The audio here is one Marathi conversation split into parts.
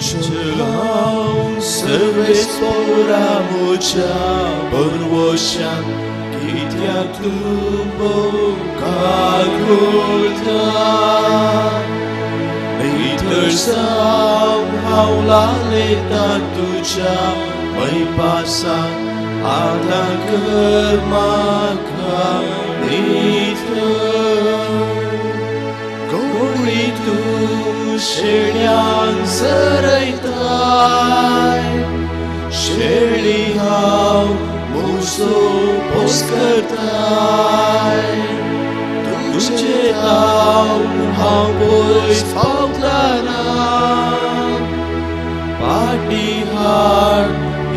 Celão serves pora mucha borvosha kitya tubo kakulta Itersau haula leta tuja mai pasa ada kermaka nitra Goritu शेळ्यां सरयताय शेळी हांव मोसो पोसकरताय तुझे हांव पयस पावतलां पाटी हाड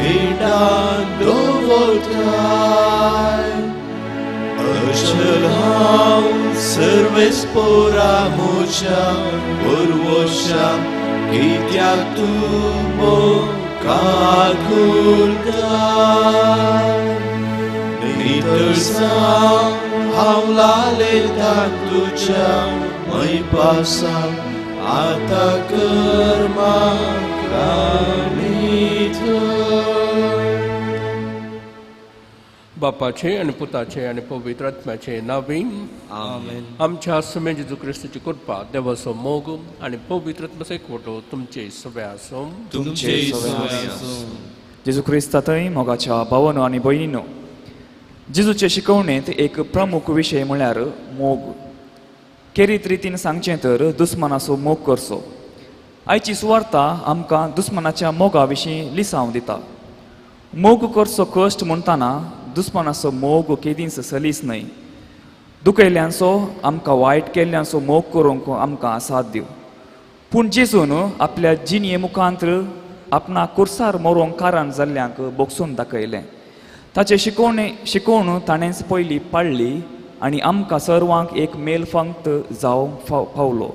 हेडान दवरताय अचल हांव सर्वेस पोरा मोच्या Urvosha kitya tubo kakulta Nitersau haula leta tuja mai pasa ata karma kanita बापाचे आणि पुताचे आणि पवित्र आत्म्याचे नावे आमेन. आमच्या समय जेजू ख्रिस्ताची कृपा देवाचो मोग आणि पवित्र आत्म्याचो एकवटो तुमचे सगळे आसूं तुमचे जेजू ख्रिस्तांतय मोगाच्या भावांनो आनी भयणींनो जेजूचे शिकवणेंत एक प्रमुख विशय म्हळ्यार मोग केरीत रितीन सांगचें तर दुस्मनाचो मोग करचो आयची सुवार्ता आमकां दुस्मनाच्या मोगा विशीं लिसांव दिता मोग करचो कश्ट म्हणटाना दुस्मनाचो मोग केदींच सलीस न्हय दुखयल्यांचो आमकां वायट केल्ल्यांचो मोग करूंक आमकां साथ दिव पूण जेजून आपल्या जिणये मुखांत आपणाक कुर्सार मरोंक कारण जाल्ल्यांक बोगसून दाखयलें ताचे शिकवण ताणेंच पयलीं पाळ्ळी आनी आमकां सर्वांक एक मेलफंक्त जावंक पावलो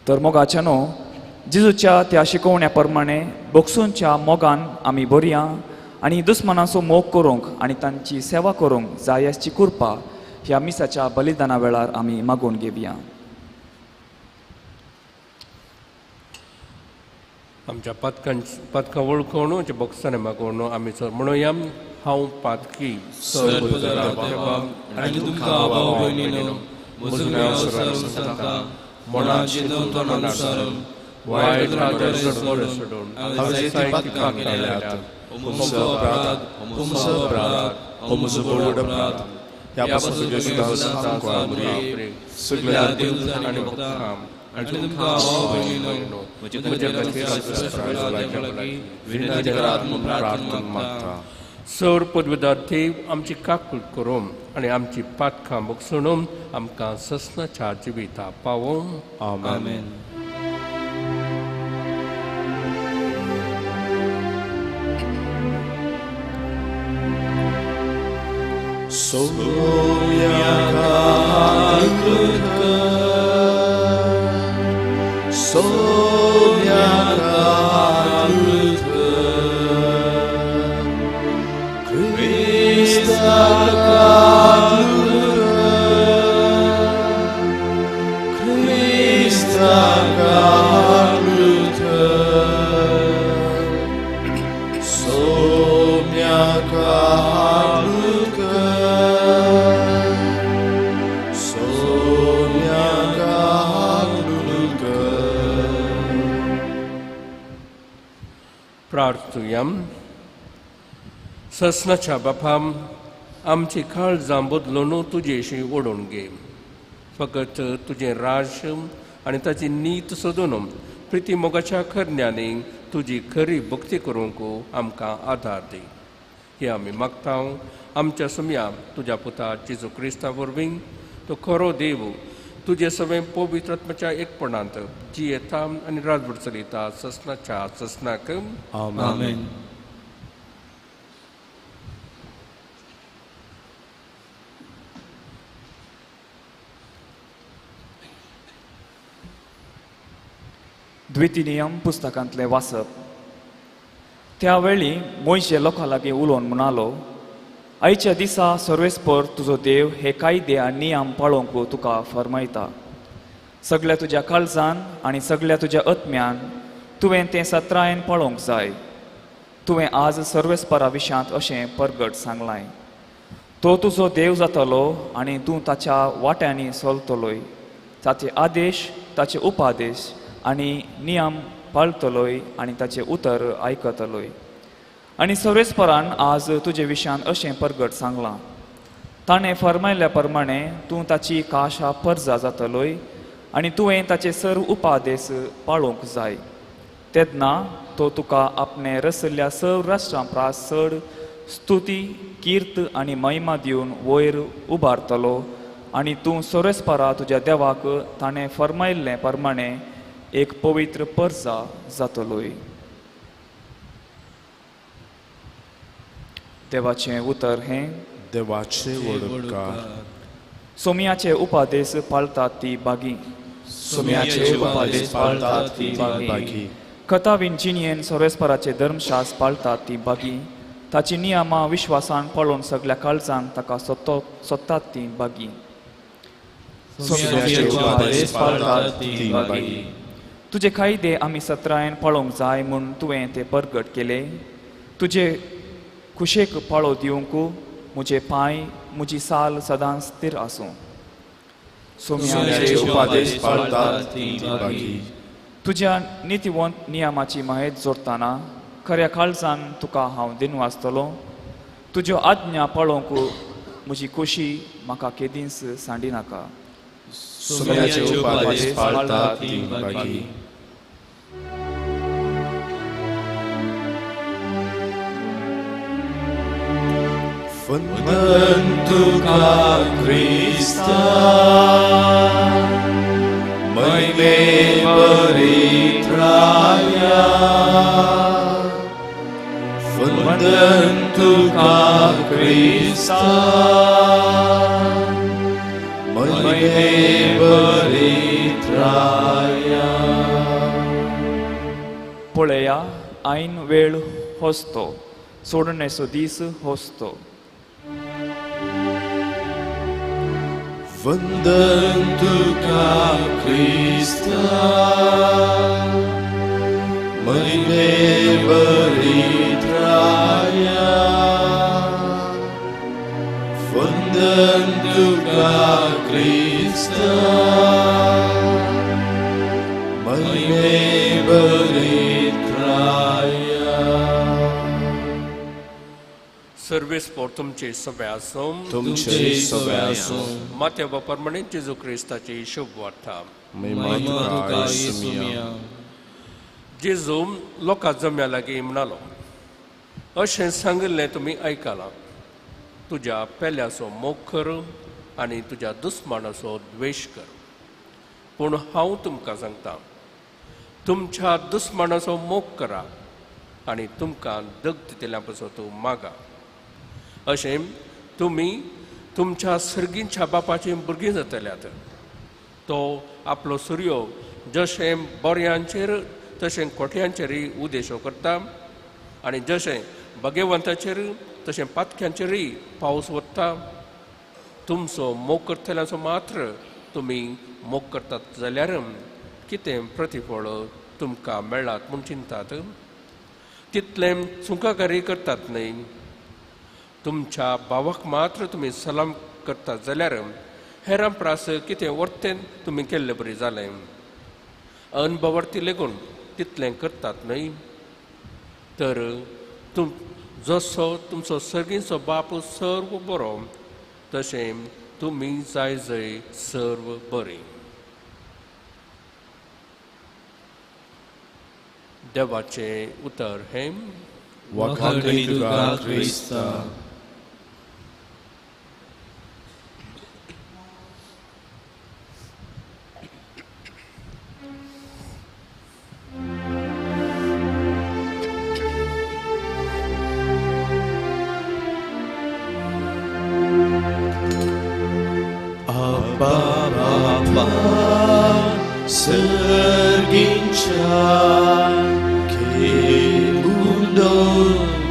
तर मोगाच्यानो जेजूच्या त्या शिकवण्या प्रमाणे बोगसूंच्या मोगान आमी बरयां आनी दुस्मनाचो मोग करूंक आनी तांची सेवा करूंक जाय आसची कृपा ह्या मिसाच्या बलिदाना वेळार आमी मागून घेवया आमच्या पातकां वळखून बोगसाने मागून आमी सर म्हणुया हांव पातकी आनी तुमकां भाव भयणीनो म्हजो नांव सरता मनाचे दोतोनानुसार वायट राजा सोडून हांवें पातकां केल्यात म्हजो अपराध म्हजो व्हड अपराध ह्या पासून सगळ्या देव आनी भक्तां आनी तुमकां भाव भयणीनो म्हजे खातीर विनंती करात म्हूण प्रार्थना मागता सर पदवीदार देव आमची काकूट करून आनी आमची पातकां बोगसून आमकां ससनाच्या जिविता पावों आमेन. प्रार्थुयाम ससनाच्या बापाम आमची काळजां बदलून तुजेशी ओडून घे फकत तुजें राज आनी ताची नीत सोदून प्रिती मोगाच्या खरण्यांनी तुजी खरी भक्ती करूंक आमकां आदार दी हे आमी मागता आमच्या सुमया तुज्या पुता जेजू क्रिस्ता वरवीं तो खरो देव तुजे सगळे पवित्र आत्म्याच्या एकपणांत जियेता आनी राजभर चलयता ससनाच्या ससनाक आमेन. द्वितीनियम पुस्तकांतलें वाचप त्या वेळी मोयशे लोकां लागीं उलोवन म्हणालो आयच्या दिसा सर्वेस्पर तुजो देव हे कायदे आनी नियम पाळोवंक तुका फरमायता सगळ्या तुज्या काळजान आनी सगळ्या तुज्या आत्म्यान तुवें तें सत्रायेन पळोवंक जाय. तुवें आज सर्वेस्परा विशांत अशें परगट सांगलां. तो तुजो देव जातलो आनी तूं ताच्या वाट्यांनी चलतलोय. ताचे आदेश, ताचे उपादेश आनी नियम पाळतलोय आनी ताचे उतर आयकतलोय. आनी सर्वेस्परान आज तुजे विशयान अशें परगट सांगलां. ताणें फर्मायल्या प्रमाणे तूं ताची काशा परजा जातलोय आनी तुवें ताचे सर्व उपादेश पाळोवंक जाय. तेन्ना तो तुका आपणे रचयल्ल्या सर्व राष्ट्रां प्रास चड स्तुती, कीर्त आनी महिमा दिवन वयर उबारतलो आनी तूं सर्वेस्परा तुज्या देवाक ताणें फर्मायल्ले प्रमाणे एक पवित्र परजा जातलोय. देवाचें उतर हें. देवाचे वडकार. सोमयाचे उपादेश पाळतात ती बागी. सोमयाचे उपादेश पाळतात ती बागी. कथा विंचिनियेन सर्वेस्पराचे धर्मशास पाळतात ती बागी. ताची नियमां विश्वासान पळोवन सगळ्या काळजान ताका सोदतात ती बागी. सोमयाचे उपादेश पाळतात ती बागी. तुजे कायदे आमी सत्रायेन पळोवंक जाय म्हूण तुवें ते परगट केले. तुजे खुशेक पाळो दिवंक म्हजे पांय, म्हजी साल सदांच स्थिर आसूं. सोमयाचे उपादेश पाळतात ती बागी. तुज्या नितीवंत नियमाची महेत जोडटाना खऱ्या काळजान तुका हांव दिनवासतलों. तुज्यो आज्ञा पळोवंक म्हजी खोशी म्हाका केदींच सांडिनाका. सोमयाचे उपादेश पाळतात ती बागी. वंदन तुका ख्रिस्ता, महिमे बरीत्राया. वंदन तुका ख्रिस्ता, महिमे बरीत्राया. पळया, ऐन वेळ होस्तो, सोडणेचो दीस होस्तो. वंदन तुका ख्रिस्ता, महिमे बरीत्राया. वंदन तुका ख्रिस्ता, महिमे बरीत्राया. सर्वेस्पोर तुमचे सगळे आसूं. तुमचे सगळे आसूं. माथ्या प्रमाणे जेजू क्रिस्ताची शुभ वार्ता. जेजू लोकां जम्या लागीं म्हणलो, अशें सांगिल्लें तुमी आयकलां, तुज्या पेल्याचो मोग कर आनी तुज्या दुस्मानाचो द्वेश कर. पूण हांव तुमकां सांगतां, तुमच्या दुस्मानाचो मोग करा आनी तुमकां दग दितल्या पासून तूं मागा. अशें तुमी तुमच्या सर्गींच्या बापाची भुरगीं जातल्यात. तो आपलो सूर्यो जशें बऱ्यांचेर तशें खोट्यांचेरय उदेशो करता आनी जशें भगेवंताचेर तशें पातक्यांचेरय पावस वत्ता. तुमचो मोग करतल्यांचो मात्र तुमी मोग करतात जाल्यार कितें प्रतिफळ तुमकां मेळ्ळात म्हूण चिंतात. तितलें चुकाकारी करतात न्हय. तुमच्या भावाक मात्र तुमी सलाम करतात जाल्यार हेरां प्रास कितें वर्तें तुमी केल्लें बरी जालें. अनभवर्ती लेगून तितलें करतात न्हय. तर जसो तुमचो सर्गीचो बाप सर्व बरो तशें तुमी जाय जय सर्व बरी. देवाचें उतर हें. वखाणी तुका ख्रिस्ता. Abba sergincha ke mundo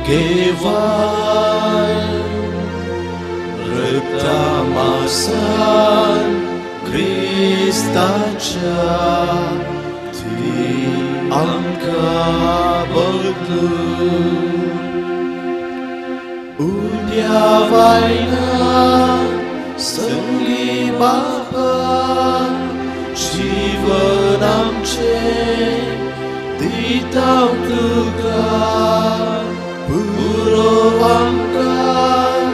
gewai retamasan Kristacha ti आमकां बदलून उद्या वायना संगी बापा जीवन आमचें दिता तुका पुरो आमकां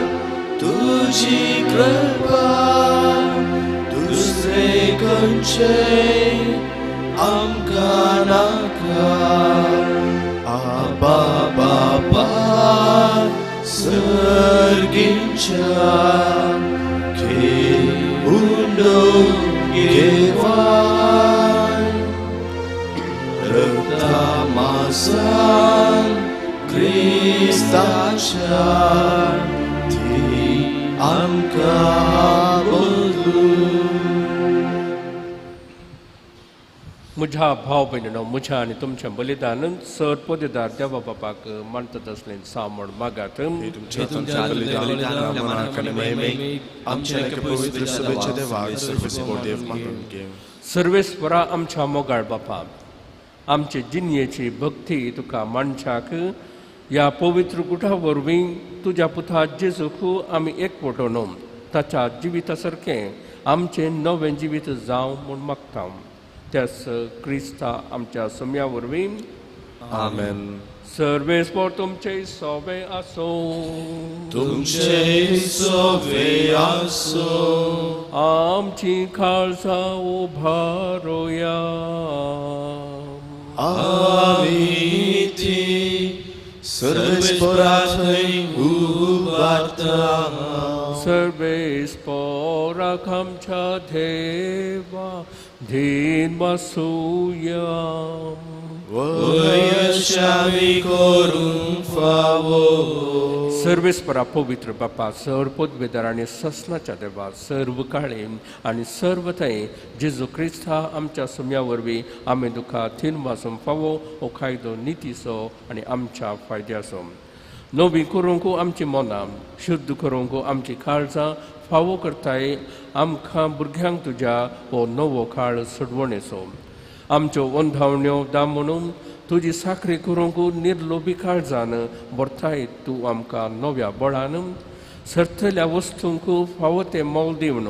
तुजी कृपा दुसरे खंयचें आमकां नाका आबा बाबा सर्गींच्या घेऊंडो घेवाय रक्ता मासान क्रिस्ताच्या ती आमकां बदलून म्हज्या भाव भयणीनो म्हज्या आनी तुमच्या बलिदान सर पदवीदार देवा बापाक मानतात असलें सामोण मागात तुमच्या बलिदानाक आनी महिमेक आमच्या एका पवित्र सभेच्या देवाक सर्वस्पोर्देव मानून घेव सर्वेस्परा आमच्या मोगाळ बापा आमचे जिणयेची भक्ती तुका मनशाक ह्या पवित्र गुठा वरवीं तुज्या पुता जेजूक आमी एकवटून ताच्या जिविता सारकें आमचें नवें जिवीत जावं म्हूण मागता त्यास क्रिस्ता आमच्या सम्या वरवीं आमेन सर्वेस्पर तुमचे सोबे आसो तुमचे सोबे आसो आमची खालसा उभारोया आमी ती सर्वेस्परांतय उबारता सर्वेस्पराक आमच्या देवा धीन बसूया वयशावी करून फावो सर्वेस्परा पवित्र बापा सर पदवेदार आनी ससनाच्या देवा सर्व काळी आनी सर्व थंय जेजू क्रिस्ता आमच्या सम्या वरवीं आमी दुखा थीन वासून फावो हो कायदो नितीचो आनी आमच्या फायद्याचो नवी करूंक आमची मनां शुद्ध करूंक आमची काळजां फावो करताय आमकां भुरग्यांक तुज्या हो नवो काळ सडवणेचो आमच्यो वंधावण्यो दामून तुजी साखरी करूंक निर्लोभी काळजान भरताय तूं आमकां नव्या बळान सरतल्या वस्तूंक फावो ते मोल दिवन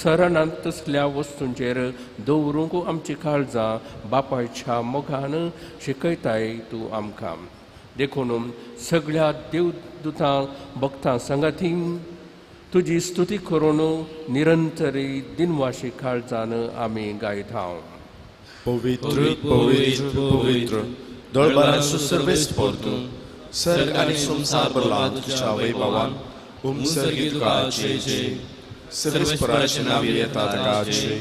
सरणांत तसल्या वस्तूंचेर दवरूंक आमची काळजां बापायच्या मोगान शिकयताय तूं आमकां देखून सगळ्या देवदूतां भक्तां संगातीं तुजी स्तुती करून निरंतरी दिनवाशी काळजान आमी गायता पवित्र पवित्र पवित्र दळबारांचो सर्वेस्पर तूं सर्ग आनी संसार भरला तुज्या वैभवान उमसर्गीत काळचे जे सर्वेस्पराचे नांव येता ताचे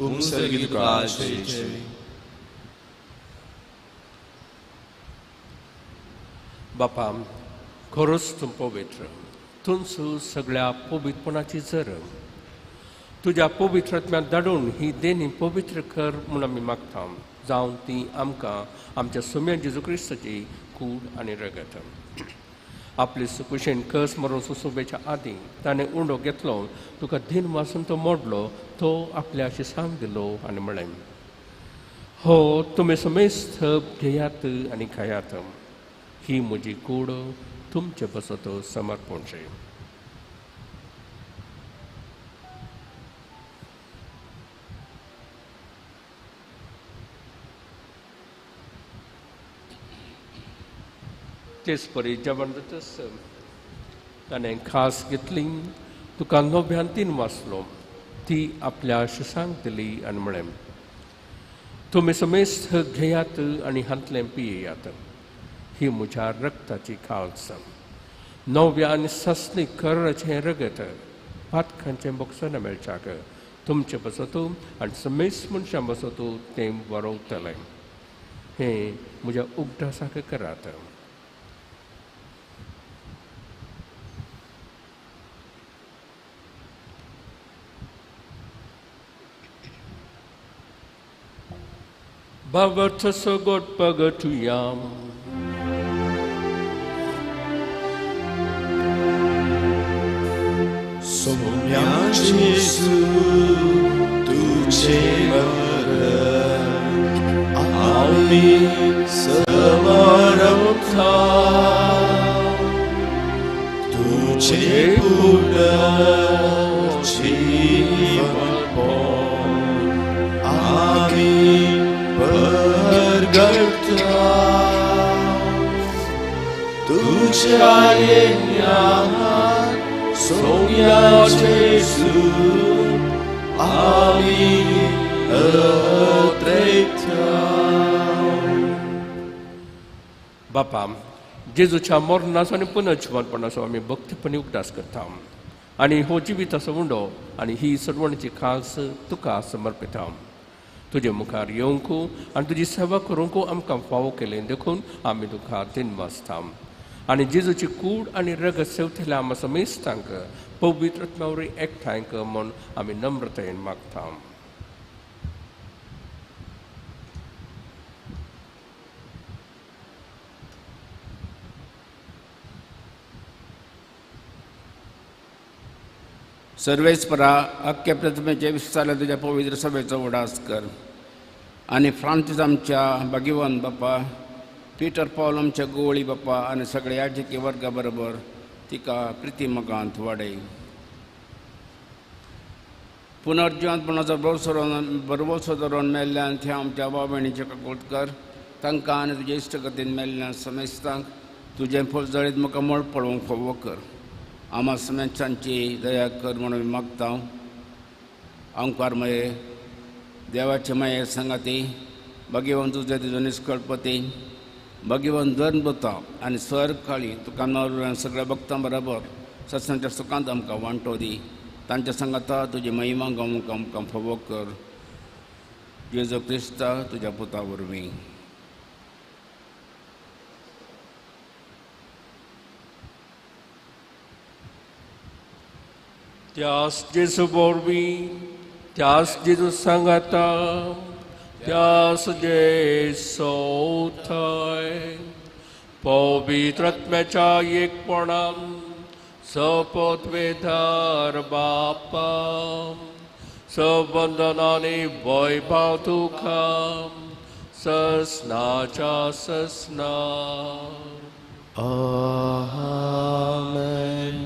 उमसर्गीत काळचे जे बापा खरोच तूं पवित्र तुमच सगळ्या पवित्रपणाची जर तुज्या पवित्रत्म्यांत धाडून ही देणी पवित्र कर म्हूण आमी मागता जावं ती आमकां आमच्या सोम्या जेजू क्रिस्ताची कूड आनी रगत आपले सुकुशेन कस मरून सुसोबेच्या आदीं ताणें उंडो घेतलो तुका दिन वासून तो मोडलो तो आपल्याशी सांग दिलो आनी म्हळें हो तुमी समेस्त घेयात आनी खायात ही म्हजी कूड तुमचे बसत समर्पणचे तेच परी जेवण जातस ताणें खास घेतली तुका नव्यान तीन वाचलो ती आपल्या शिसांक दिली आनी म्हळें तुमी समेस्त घेयात आनी हातलें पियेयात ही म्हज्या रक्ताची खाळस नव्या आनी ससनी करचें रगत पातकांचें बक्षण मेळच्याक तुमचे बसत आनी समेस्त मनशां बसत तें वरवतलें हें म्हज्या उगडासाक करात Bhavata God Pagatuyam Somya Jesu Tuche Mara आमी समर्था तुझे पूर्ण जीवन आमी परगटा तुझ्या येण्यात सोन्याचे सूत आमी बापा, जेजूच्या मरणाचो आनी पुनर्जीवनपणाचो आमी भक्तीपणी उगडास करता आनी हो जिविताचो उंडो आनी ही सडवणीची खास तुका समर्पिता. तुजे मुखार येवंकू आनी तुजी सेवा करूंक आमकां फावो केलें देखून आमी तुका दिनवास आसता आनी जेजूची कूड आनी रगत सेवतल्या आमा समेस्तांक पवित्र आत्म्यावरवी एकठांय कर म्हूण आमी नम्रतायेन मागता. सर्वेस्परा अख्ख्या प्रतिमेचे विस्तारले तुझ्या पवित्र सभेचो उडास कर आनी फ्रांसीस आमच्या भाग्यवान बापा, पिटर पॉल आमच्या गोवळी बापा आनी सगळे याजकी वर्गा बरोबर तिका प्रितीमगांत वाडय. पुनर्जीवनपणाचो बरोवसो धरून मेल्ल्यान थंय आमच्या भाव भयणीचे काकूट कर. तांकां आनी तुजे इश्टगतीन मेल्ल्यान समेस्तांक तुजें फूल जळीत म्हाका मळ पळोवंक फावो कर. आमा समेस्तांची दया कर म्हणून मागता. ओंकार मये, देवाचे माये संगाती, भगवान तुझे तुजो निश्कळपती, भगवान धर्मता आनी सर काळी तुका नवऱ्यान सगळ्या भक्तां बरोबर सत्संगाच्या सुखांत आमकां वांटो दी. तांच्या संगाता तुजी महिमा गावूंक आमकां फावो कर. जेजू क्रिस्ता तुज्या पुता वरवीं. त्यास जेजू वरवीं, त्यास जेजू सांगाता, त्यास जेजू थंय पवित्र आत्म्याच्या एकपणान सपत्वेधार बापा, सबंधनांनी वैभव तुका ससनाच्या ससना. आमेन.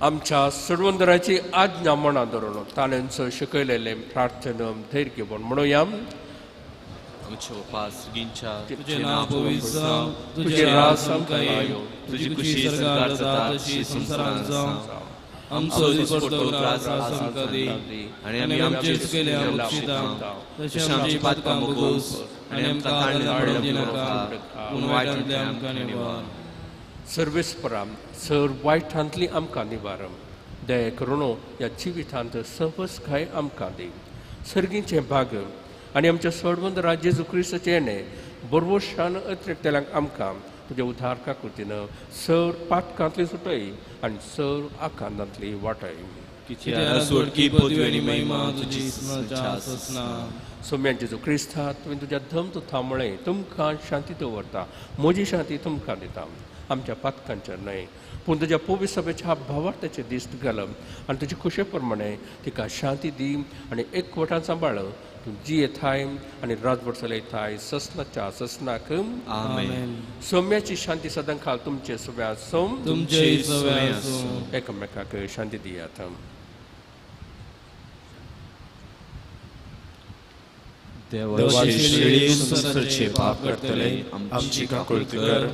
आमच्या सडवंदराची आज्ञा मना धरून ताणें शिकयलेले प्रार्थना धैर्य घेवन म्हणूया. आमच्या उपासगींच्या तुझे नाव पवित्र जावं, तुझे राज आमकां येवं, तुझी खुशी सरकार जाता तशी संसारांत जावं. आमचो दिसपट्टो त्रास आमकां दी आनी आमी आमचे चुकेले बक्षिता तशें आमची पातकां बगोस आनी आमकां ताणें हाडून दिनाका पूण वायटांतले आमकां निवार. सर्वेस्परा सर वायटांतली आमकां निवार. दया करून ह्या जिवितांत सहज आमकां दी. सर्गींचे भाग आनी आमच्या सडवंदरा जेजू क्रिस्ताचे येणे बरोवशान अत्रेकतेल्यांक आमकां तुज्या उद्धार काकुतीन सर पातकांतली सुटय आनी सर आकांतांतली वाटय. कित्याक सोडकी पदवी आनी महिमा तुजी ससना. सोम्या जेजू क्रिस्ता तुवें तुज्या धमतुथा मुळे तुमकां शांती दवरता. म्हजी शांती तुमकां दिता. आमच्या पातकांचेर न्हय पूण तुज्या पवित्र सभेच्या भावार्थाचेर दिश्ट घालप आनी तुजे खुशे प्रमाणे तिका शांती दी आनी एकवटान सांबाळ. तूं जी येथाय आनी राजभर चलयताय ससनाच्या ससनाक. आमेन. सोम्याची शांती सदां काळ तुमचे सव्या सोम तुमचे सव्या एकामेकाक शांती दियात. देवाची शिळी संसाराचे पाप करतले आमची काकुळत कर.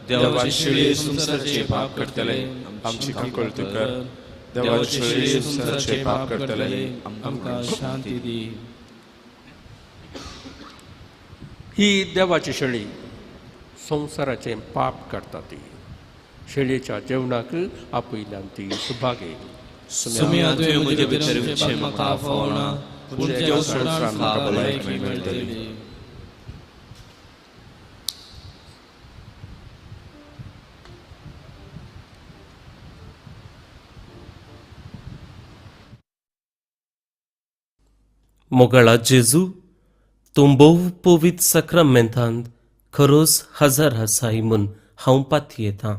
देवाची शिळी संसाराचे पाप करतले आमची काकुळत कर. देवाची शिळी संसाराचे पाप करतले आमकां शांती दी. ही देवाची शेळी संसाराचे पाप करता ती. शेळयेच्या जेवणाक आपयल्यान ती सुभागे. सुम्या तुवें म्हजे भितर म्हाका फावना पूण त्या सणांत म्हाका भलायकी मेळटली. मोगाळा जेजू, तूं भोव पवित्र सक्रामेंतांत खरोच हजर आसाय म्हूण हांव पाती येतां.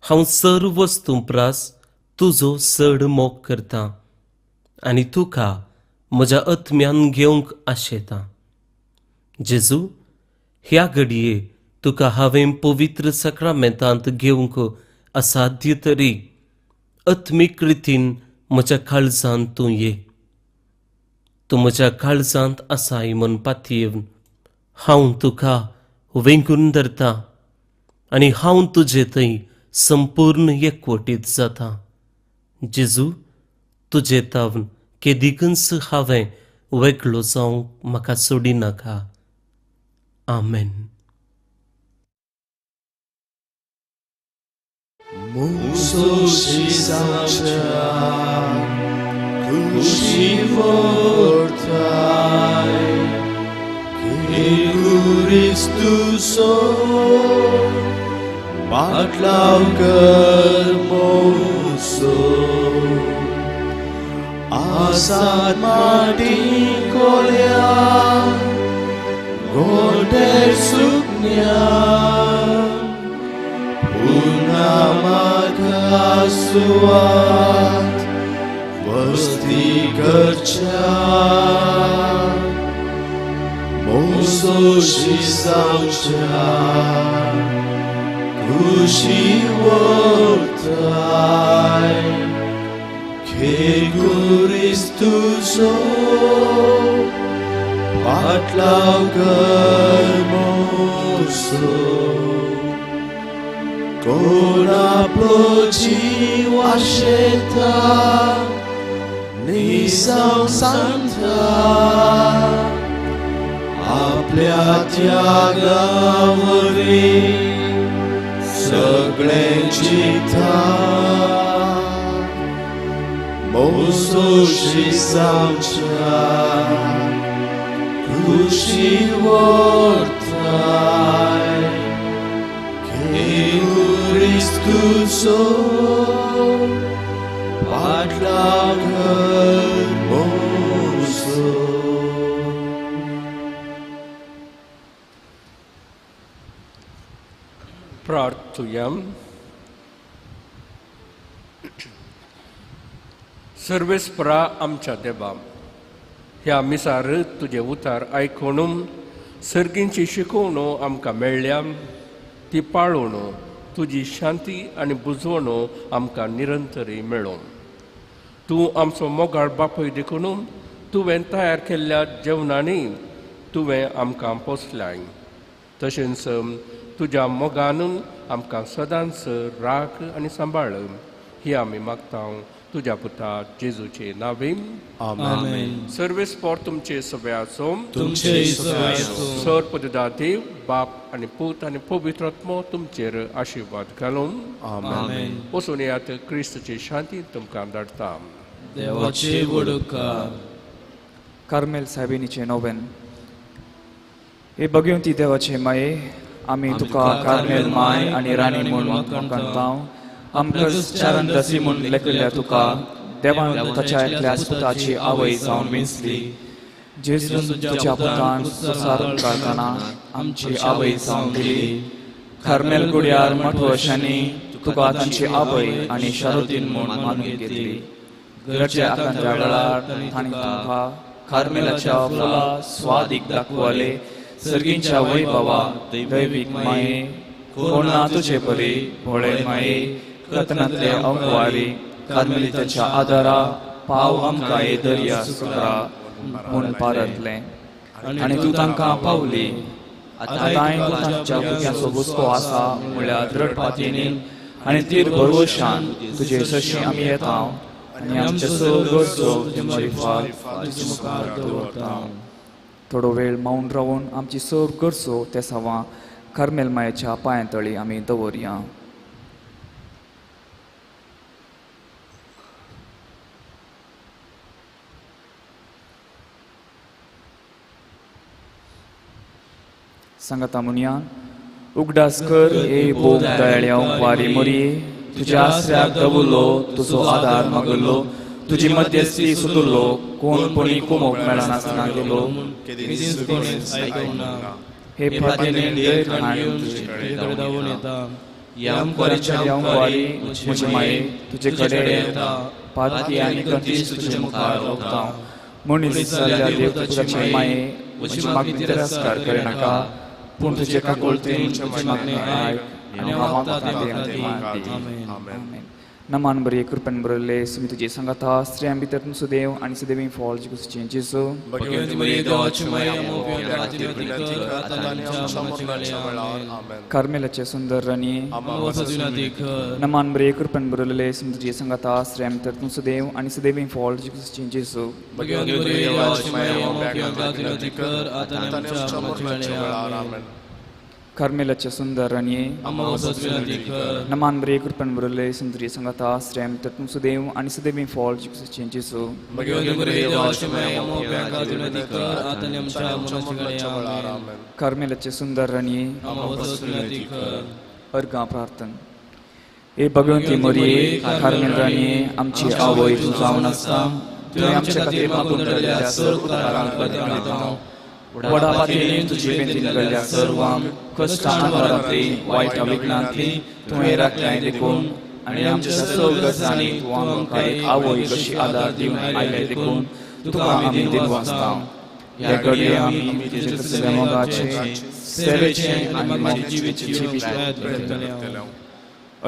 हांव सर्व वस्तू प्रास तुजो चड मोग करतां आनी तुका म्हज्या आत्म्यान घेवंक आशेता. जेजू, ह्या घडये तुका हांवें पवित्र सक्रामेंतांत घेवंक असाध्य तरी आत्मीक रितीन म्हज्या काळजांत तूं ये. तूं म्हज्या काळजांत आसाय म्हूण पातयेवन हांव तुका वेंगून धरता आनी हांव तुजे थंय संपूर्ण एकवटीत जाता. जेजू, तुजे तावन केदिकच हांवें वेगळो जावंक म्हाका सोडी नाका. आमेन. Asad mati kolya goder suknya Purnamaka suat vasti garcha Moso și saucha Kushi vortai Che Christuso Patlau Moso Con aploci Washeta Nisam Santa आपल्या त्यागावरी सगळ्यांची मोसोशी सावच्या खुशी वर्ताय Cristuso पाटलागर मोसो प्रार्थुयाम. सर्वेस्परा आमच्या देवा, ह्या मिसार तुझे उतार आयकून सर्गींची शिकवण आमकां मेळ्ळ्या, ती पाळून तुजी शांती आनी बुजवण आमकां निरंतरी मेळो. तूं आमचो मोगाळ बापूय देखून तुवें तयार केल्ल्या जेवणांनी तुवें आमकां पोसल्याय. तशेंच तुज्या मोगान आमकां सदांच राख आनी सांबाळ, ही आमी मागता तुज्या पुता जेजूचे नांवे. आमेन. सर्वेस्पर तुमचे सगळ्याचो तुमचे सर पददा देव बाप आनी पूत आनी पवित्र आत्मो तुमचेर आशिर्वाद घालून आमेन. वचून येयात. क्रिस्तची शांती तुमकां धाडटा. देवाचे वडकार. कार्मेल साहेबिनीचे नोवेन. हे भगवंती देवाचे माये, आमी तुका कार्मेल माय आनी राणी म्हूण वळखतां. आमकां चारण दसी म्हूण लेखिल्ल्या तुका देवान ताच्या एकल्या पुताची आवय जावन वेंचली. जेजून तुज्या पुतान संसार काळखाना आमची आवय जावन दिली. कार्मेल गुड्यार मठवर्षांनी तुका तांची आवय आनी शारोतीन म्हूण मानून घेतली. घरच्या आकांच्या वेळार तांणी तुका कार्मेलाच्या फुला स्वादीक दाखवले. सर्गींच्या वैभवा दैवीक माये, कोणा तुझे परी भोळे माये, कथनांतले अंगवारी कार्मेलिताच्या आदारा पाव आमकां हे दर्या सुकरा म्हूण पारतले. आनी तूं तांकां पावली. आतां तूं तांच्या भुरग्यांचो हुस्को आसा म्हळ्यार दृढपातीनी आनी तीर भरवशान तुजे सशी आमी येता आनी आमचे गरजो तुजे मुखार दवरता. थोडो वेळ मौन रावन आमची सर गरजो ते सावा कार्मेल मायेच्या पांयांतळी आमी दवरया. सांगाता मुनिया उगडास कर ए बोग दयाळ्या वारी मोरये. तुज्या आसऱ्याक दवरलो, तुजो आदार मागलो, तुजी मध्यस्थी सुदुरलो, कोणपणी कुमोक मेळनासतना गेलो. हे फाटीने म्हजे माये तुजे कडेन येता. पातकी आनी कंतीस तुजे मुखार ओगता. मनीस जाल्ल्या देवपुत्राचे माये म्हजी मागणी तिरस्कार करिनाका पूण तुजे काकुळतेन म्हजी मागणी आयक आनी हांव मागता तें आमेन. आमेन. नमान बरी कृपेन बरयले सुमी तुजे सांगाता स्त्रियां भितर तुमचो देव आनी सदैव फळ जिकुसचें जेजू भगवंत मरिये देवाची माय आमोप्या खातीर विनंती कर आता आनी आमच्या मरणाच्या वेळार आमेन. कार्मेलाचे सुंदर राणी आमोस विनंती कर नमान बरी कृपेन बरयले सुमी तुजे सांगाता स्त्रियां भितर तुमचो देव आनी सदैव फळ जिकुसचें जेजू भगवंत मरिये देवाची माय आमोप्या खातीर विनंती कर आता आनी आमच्या मरणाच्या वेळार आमेन. कार्मेलाचे सुंदर राणी आमोस विनंती कर नमान बरी कृपेन बरयले सुमी तुजे सांगाता स्त्रियां भितर तुमचो देव आनी सदैव फळ जिकुसचें जेजू भगवंत मरिये देवाची माय आमोप्या खातीर विनंती कर आता आनी आमच्या मरणाच्या वेळार आमेन. कार्मेलाचे सुंदर राणी आमोस विनंती कर अर्गां प्रार्थना हे भगवंती मरिये कार्मेल राणी आमची आवय तूं जावन आसता तुवें आमचे खातीर मागून धरल्या सर्व उदारांक बदलावन दिता वडा पातळीन तुजे बेंतीन घडल्या सर्वांक कश्टांत रात्री वायट विघ्नांतली तुवें राखल्याय देखून आनी आमच्या सगळ्या गरजांनी तूं आमकां एक आवय कशी आदार दिवन आयले देखून तुका आमी दिलो आसता. ह्या घडये आमी तुजे तसल्या मोगाचे सेवेचे आनी म्हाजी जिवीची करतले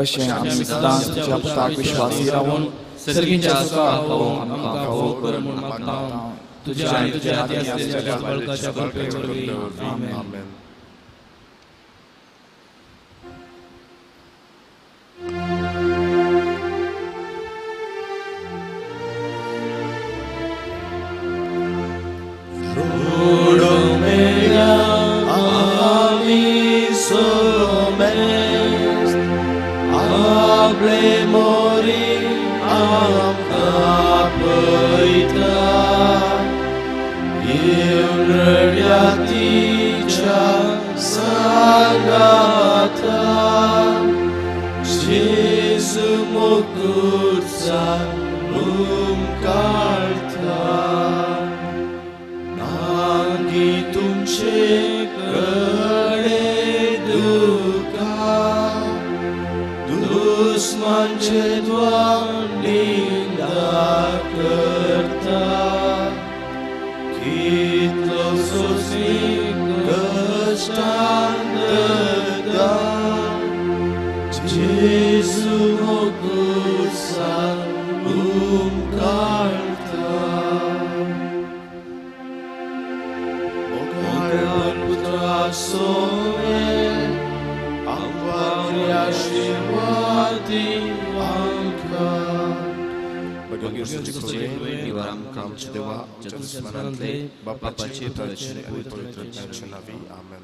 अशें आमी सदांच तुज्या पुताक विश्वासी रावून सर्गींच्या सुखाक पावूंक आमकां फावो कर म्हूण मागता तुज्या आनी तुज्या हाती आसलेल्या बाळकाच्या कृपे वरवीं. आमेन. बापाचे पवित्र नावी आमेन.